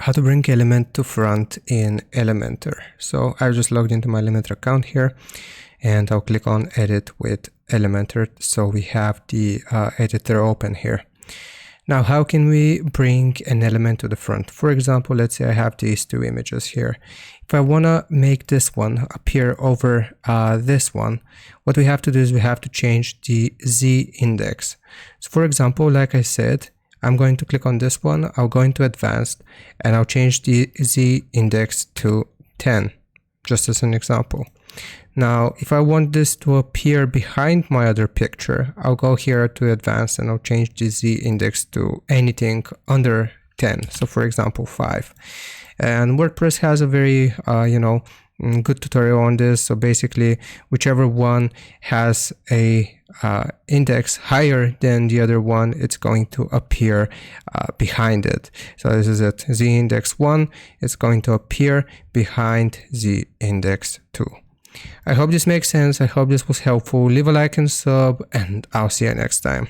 how to bring element to front in Elementor. So I just logged into my Elementor account here, and I'll click on edit with Elementor. So we have the editor open here. Now, how can we bring an element to the front? For example, let's say I have these two images here. If I want to make this one appear over this one, what we have to do is we have to change the Z index. So for example, like I said, I'm going to click on this one, I'll go into advanced, and I'll change the Z index to 10, just as an example. Now, if I want this to appear behind my other picture, I'll go here to advanced and I'll change the Z index to anything under 10. So for example, 5. And WordPress has a very, good tutorial on this. So basically, whichever one has a index higher than the other one, it's going to appear behind it. So this is it. Z index 1 is going to appear behind Z index 2. I hope this makes sense. I hope this was helpful. Leave a like and sub, and I'll see you next time.